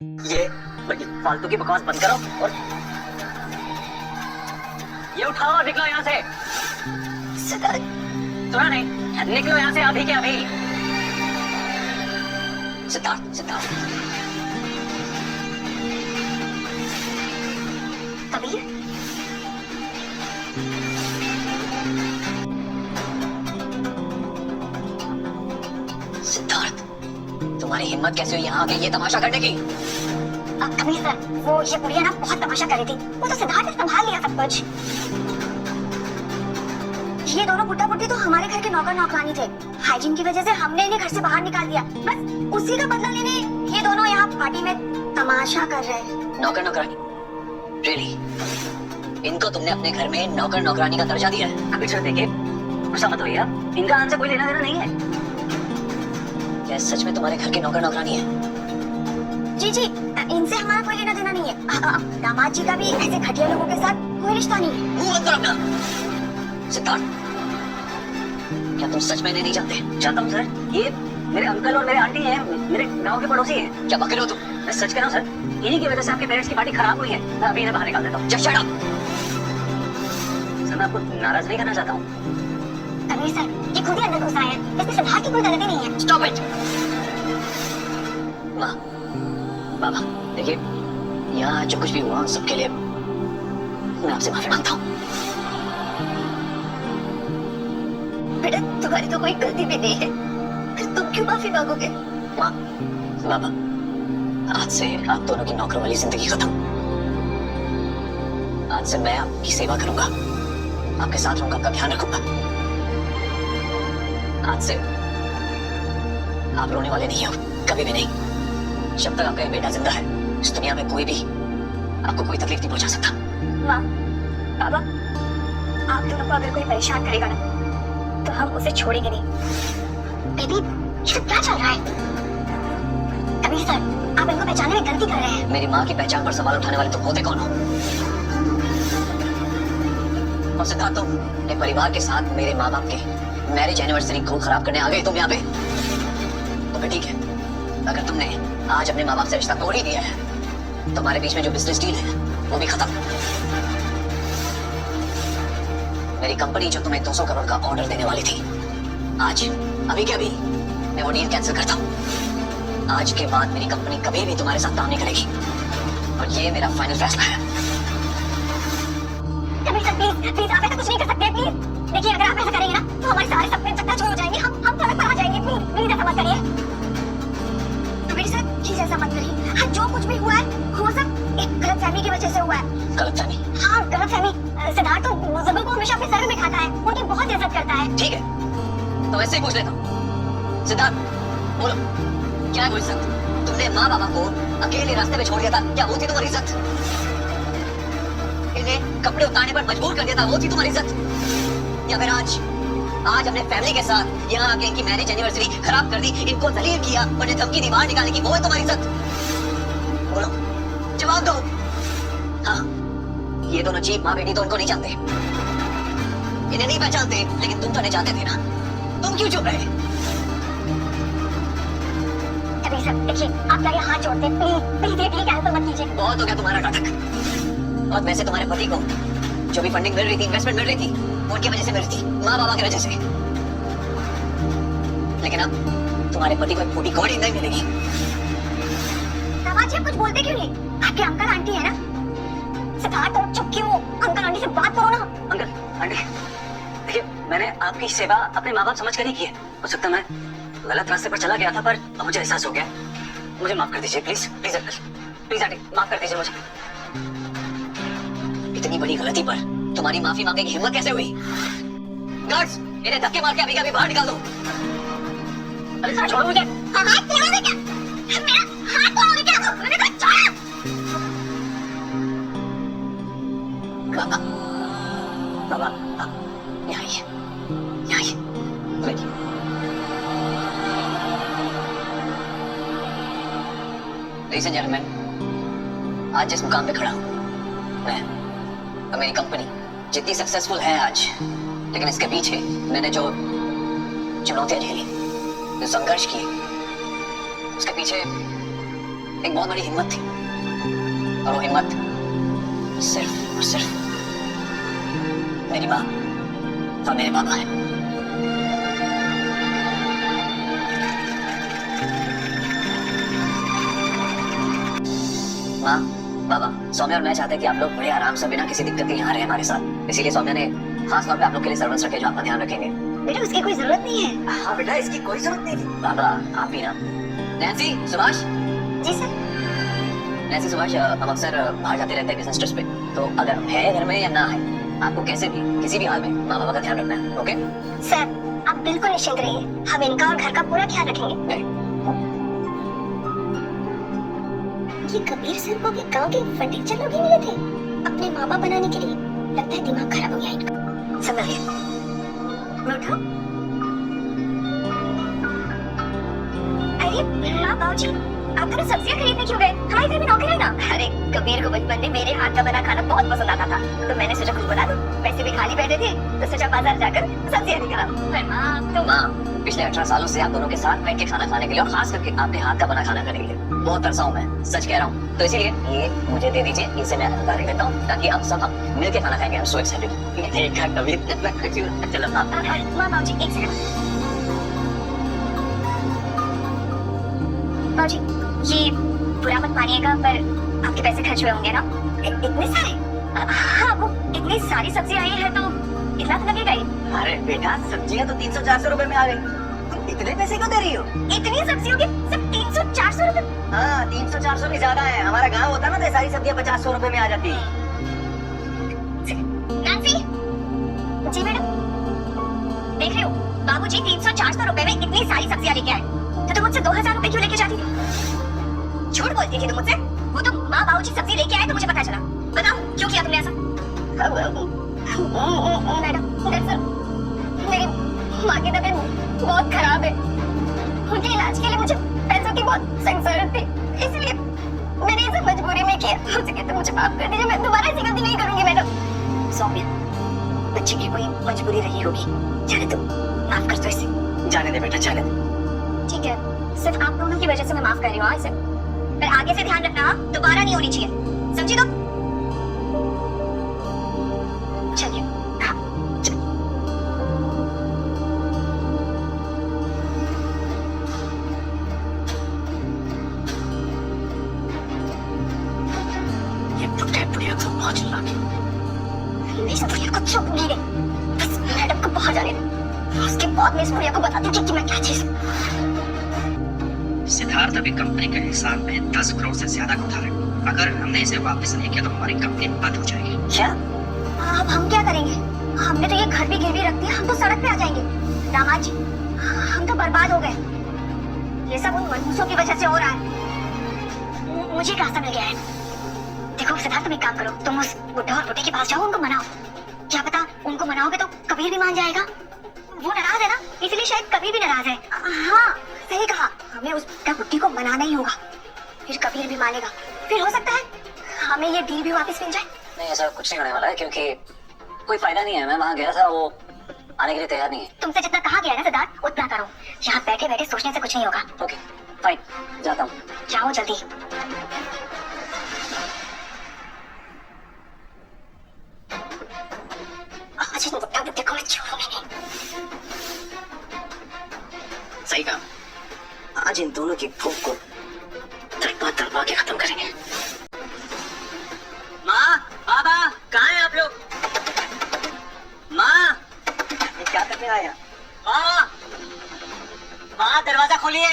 ये फालतू की बकवास बंद करो और ये उठाओ और निकलो यहाँ से। सुना नहीं? निकलो यहाँ से अभी के अभी। सिद्धार्थ, सिद्धार्थ। कबीर, सिद्धार्थ, तुम्हारी हिम्मत कैसे हुई यहाँ आके ये तमाशा करने की? कबीर सर, वो ये बुढ़िया ना बहुत तमाशा कर रही थी। वो तो सिद्धार्थ ने संभाल लिया सब कुछ। ये दोनों बुड्ढा बुड्ढी तो हमारे घर के नौकर नौकरानी थे। हाइजीन की वजह से हमने इन्हें घर से बाहर निकाल दिया। बस उसी का बदला लेने ये दोनों यहाँ पार्टी में तमाशा कर रहे हैं। नौकर नौकरानी? रियली? इनको तुमने अपने घर में नौकर नौकरानी का दर्जा दिया है? अभी सर देखिए, गुस्सा मत होइए, इनका हमसे कोई लेना देना नहीं है। क्या सच में तुम्हारे घर के नौकर नौकरानी है? जी जी, इनसे हमारा कोई लेना देना नहीं है। दामाद जी का भी ऐसे घटिया लोगों के साथ कोई रिश्ता नहीं है। मुंह बंद करो अपना। सिद्धार्थ, क्या तुम सच में नहीं जानते? जानता हूँ सर, ये मेरे अंकल और मेरे आंटी हैं, मेरे गांव के पड़ोसी हैं। क्या बक रहे हो तुम? मैं सच कह रहा हूँ सर, इन्हीं की वजह से आपके पेरेंट्स की पार्टी खराब हुई है। मैं अभी इन्हें बाहर निकाल देता हूँ। Just shut up. सर, मैं आपको नाराज नहीं करना चाहता हूँ। कबीर सर, ये खुद ही अंदर घुस आए हैं। इसमें सिद्धार्थ की कोई गलती नहीं है। Stop it. माँ, बाबा, देखिए, यहाँ जो कुछ भी हुआ सबके लिए मैं आपसे माफी मांगता हूँ। बेटा, तुम्हारी तो कोई गलती भी नहीं है, फिर तुम क्यों माफी मांगोगे? माँ, बाबा, आज से आप दोनों की नौकरों वाली जिंदगी खत्म। आज से मैं आपकी सेवा करूंगा, आपके साथ रहूंगा, आपका ध्यान रखूंगा। आज से आप रोने वाले नहीं हो, कभी भी नहीं। जब तक आपका ये बेटा जिंदा है, इस दुनिया में कोई भी आपको कोई तकलीफ नहीं पहुंचा सकता। माँ, बाबा, आप दोनों को अगर कोई परेशान करेगा ना, तो हम उसे छोड़ेंगे नहीं। बेबी, ये सब क्या चल रहा है? कबीर सर, आप इनको पहचानने में गलती कर रहे हैं। मेरी माँ की पहचान पर सवाल उठाने वाले तुम होते कौन हो? और सिद्धार्थ, तुम अपने परिवार के साथ मेरे माँ बाप के मैरिज एनिवर्सरी को खराब करने आ गए तुम यहाँ पे? तो फिर ठीक है, अगर तुमने आज अपने माँ बाप से रिश्ता तोड़ ही दिया है, तो हमारे बीच में जो बिजनेस डील है वो भी खत्म। मेरी कंपनी जो तुम्हें 200 करोड़ का ऑर्डर देने वाली थी, आज अभी के अभी मैं वो डील कैंसिल करता हूँ। आज के बाद मेरी कंपनी कभी भी तुम्हारे साथ काम नहीं करेगी, और ये मेरा फाइनल फैसला है। कबीर सर, प्लीज प्लीज, आप ऐसा कुछ नहीं कर सकते। प्लीज देखिए, अगर आप ऐसा करेंगे ना, तो हमारे सारे सपने चकनाचूर हो जाएंगे। हम सड़क पर आ जाएंगे। प्लीज प्लीज ऐसा मत करिए। कबीर सर, प्लीज ऐसा मत करिए। हाँ, जो कुछ भी हुआ है वो सब एक गलतफहमी की वजह से हुआ है। गलतफहमी? हाँ, गलतफहमी। सिद्धार्थ तो बुजुर्गों को हमेशा अपने सर में बिठाता है, उनकी बहुत इज्जत करता है। ठीक है, तो ऐसे ही पूछ लेता हूँ। सिद्धार्थ, बोलो, क्या है वो इज्जत? तुमने माँ बाबा को अकेले रास्ते में छोड़ दिया था, क्या वो थी तुम्हारी इज्जत? इन्हें कपड़े उतारने पर मजबूर कर दिया था, वो थी तुम्हारी इज्जत? या फिर आज अपने फैमिली के साथ यहाँ आके इनकी मैरिज एनिवर्सरी खराब कर दी, इनको जलील किया, उन्हें धमकी दी बाहर निकालने की, वो है तुम्हारी इज्जत? बोलो, जवाब दो। हाँ, ये दोनों चीप माँ बेटी तो उनको नहीं जानते, इन्हें नहीं पहचानते, लेकिन तुम तो नहीं जानते थे ना। तुम क्यों चुप रहे? कबीर सर, देखिए, आप क्या हाथ जोड़ते हैं? प्लीज प्लीज ये कैंसिल मत कीजिए। बहुत हो गया तुम्हारा नाटक। और वैसे तुम्हारे पति को जो भी फंडिंग मिल रही थी, इन्वेस्टमेंट मिल रही थी, उनकी वजह से मिल रही थी, माँ बाबा की वजह से। लेकिन अब तुम्हारे पति को एक फूटी कौड़ी नहीं मिलेगी। दामाद जी, आप कुछ बोलते क्यों नहीं? आपके अंकल आंटी है ना? सिद्धार्थ, तुम चुप क्यों? अंकल आंटी से बात करो ना। अंकल आंटी, देखिए, मैंने आपकी सेवा अपने माँ बाप समझ कर ही की है। हो सकता है मैं गलत रास्ते पर चला गया था, पर अब मुझे एहसास हो गया। मुझे माफ कर दीजिए, please please uncle, please aunty, माफ कर दीजिए मुझे। इतनी बड़ी गलती पर तुम्हारी माफी मांगने की हिम्मत कैसे हुई? गार्ड्स, इन्हें धक्के मार के अभी के अभी बाहर निकाल दो। अरे सर, छोड़ो मुझे। हाथ तोड़ोगे क्या? मेरा हाथ तोड़ोगे क्या? मैंने कहा छोड़ो। बाबा, बाबा, यहाँ आइए, यहाँ आइए, बैठिए। Ladies and gentlemen, आज जिस मुकाम पे खड़ा हूँ मैं, और मेरी कंपनी जितनी सक्सेसफुल है आज, लेकिन इसके पीछे मैंने जो चुनौतियां झेली, जो संघर्ष किए, उसके पीछे एक बहुत बड़ी हिम्मत थी, और वो हिम्मत सिर्फ और सिर्फ मेरी माँ और मेरे पापा है। माँ, बाबा, सौम्या और मैं चाहते हैं कि आप लोग बड़े आराम से बिना किसी दिक्कत के यहाँ रहे हमारे साथ। इसीलिए सौम्या ने खास तौर पे आप लोग के लिए सर्वेंट्स रखे जो आपका ध्यान रखेंगे। बेटा उसकी कोई जरूरत नहीं है। हाँ बेटा, इसकी कोई जरूरत नहीं थी। बाबा आप ही ना। नैन्सी, सुभाष। जी सर। नैन्सी, सुभाष, हम अक्सर बाहर जाते रहते हैं बिजनेस ट्रिप्स पे, तो अगर है घर में या ना है, आपको कैसे भी किसी भी हाल में माँ बाबा का ध्यान रखना है। ओके सर, आप बिल्कुल निश्चिंत रहिए, हम इनका और घर का पूरा ख्याल रखेंगे। ये कबीर सर को भी गांव के फर्नीचर लोग ही मिले थे अपने माँ बाप बनाने के लिए। लगता है दिमाग खराब हो गया इनका। संभलिए, उठो। अरे माँ, बाबूजी, आप तो सब्जियां खरीदने क्यों गए? हमारे घर में नौकर है ना। अरे कबीर को बचपन में मेरे हाथ का बना खाना बहुत पसंद आता था, तो मैंने सोचा कुछ बना दूं। वैसे भी खाली बैठे थे तो सोचा बाजार जाकर सब्जियां निकाला। पर माँ, तो माँ, पिछले 18 सालों से आप दोनों के साथ बैठ के खाना खाने के लिए और खास करके आपके हाथ का बना खाना खाने के लिए बहुत तरसा हूँ मैं, सच कह रहा हूँ। तो इसीलिए ये मुझे दे दीजिए, इसे मैं उतार लेता हूँ ताकि आप सब हम मिलके खाना खाएंगे। I'm so excited। देखा कबीर, चलो माँ, बाबूजी एक सेकंड। बाबूजी, ये बुरा मत मानिएगा, पर आपके पैसे खर्च हुए होंगे ना? इतने सारे? हाँ, वो इतनी सारी सब्जी आई है तो इतना तो लगेगा ही। अरे बेटा, सब्जियां तो 300-400 रुपए में आ गई, तुम इतने पैसे क्यों दे रही हो? इतनी सब्जियों के सिर्फ 300-400 रुपए? हाँ, 300-400 भी ज्यादा है। हमारा गाँव होता ना तो सारी सब्जियां 50-100 रुपए में आ जाती। नैन्सी, जी मैडम, देख रहे हो बाबूजी 300-400 रुपए में इतनी सारी सब्जियां लेके आए, तो तुम मुझसे 2000 रुपए क्यों लेके जाती थी? झूठ बोलती थी तुम मुझसे। वो तो माँ बाबूजी सब्जी लेके आए तो मुझे पता चला। बताओ क्यों किया तुमने ऐसा? मैडम, दरअसल मेरी माँ की तबीयत बहुत खराब है, उनके इलाज के लिए मुझे पैसों की बहुत सख्त जरूरत थी, इसलिए मैंने इसे मजबूरी में किया। मुझे कहते मुझे माफ कर दीजिए, मैं दोबारा ऐसी गलती नहीं करूंगी। मैडम, सौम्या, बच्चे की कोई मजबूरी रही होगी, जाने दो, माफ कर दो इसे। जाने दे बेटा, जाने दे। ठीक है, सिर्फ आप दोनों की वजह से मैं माफ कर रही हूँ इसे, पर आगे से ध्यान रखना दोबारा नहीं होनी चाहिए, समझी? तो चलिए। हाँ, चलिए। ये बुढ़े बुढ़िया तो बहुत चिल्ला गई। इस बुढ़िया को चुप नहीं गई, बस मैडम को बाहर जाने दे, उसके बाद मैं इस बुढ़िया को बता दूंगी कि मैं क्या चीज। सिद्धार्थ अभी कंपनी के हिसाब में 10 करोड़ से ज्यादा का उधार है। अगर हमने इसे वापस नहीं किया तो हमारी कंपनी बंद हो जाएगी। क्या? अब हम क्या करेंगे? हमने तो ये घर भी गिरवी रख दिया, हम तो सड़क पे आ जाएंगे। दामाद जी, हम तो बर्बाद हो गए। ये सब उन मनहूसों की वजह से हो रहा है। मुझे एक रास्ता मिल गया है। देखो सिद्धार्थ, तुम एक काम करो, तुम उस बुढ़ा और बुढ़ी के पास जाओ, उनको मनाओ। क्या पता उनको मनाओगे तो कबीर भी मान जाएगा। वो नाराज है ना, इसलिए शायद कबीर भी नाराज है। हाँ, सही कहा, हमें उस बुढ़ा बुढ़ी को मनाना ही होगा, फिर कबीर भी मानेगा, फिर हो सकता है हमें ये डील भी वापस मिल जाए। नहीं, ऐसा कुछ नहीं होने वाला है, क्योंकि कोई फायदा नहीं है। मैं वहाँ गया था, वो आने के लिए तैयार नहीं है। तुमसे जितना कहा गया है ना सिद्धार्थ, उतना करो। यहाँ बैठे बैठे सोचने से कुछ नहीं होगा। ओके फाइन, जाता हूँ। जाओ जल्दी। आज इन बुढ़ा बुढ़े को मैं छोड़ूंगी नहीं। सही कहा, आज इन दोनों की भूख को तड़पा तड़पा के खत्म करेंगे। माँ, बाबा, कहाँ हैं आप लोग? माँ, ये क्या करने आए हैं? माँ, माँ, दरवाजा खोलिए।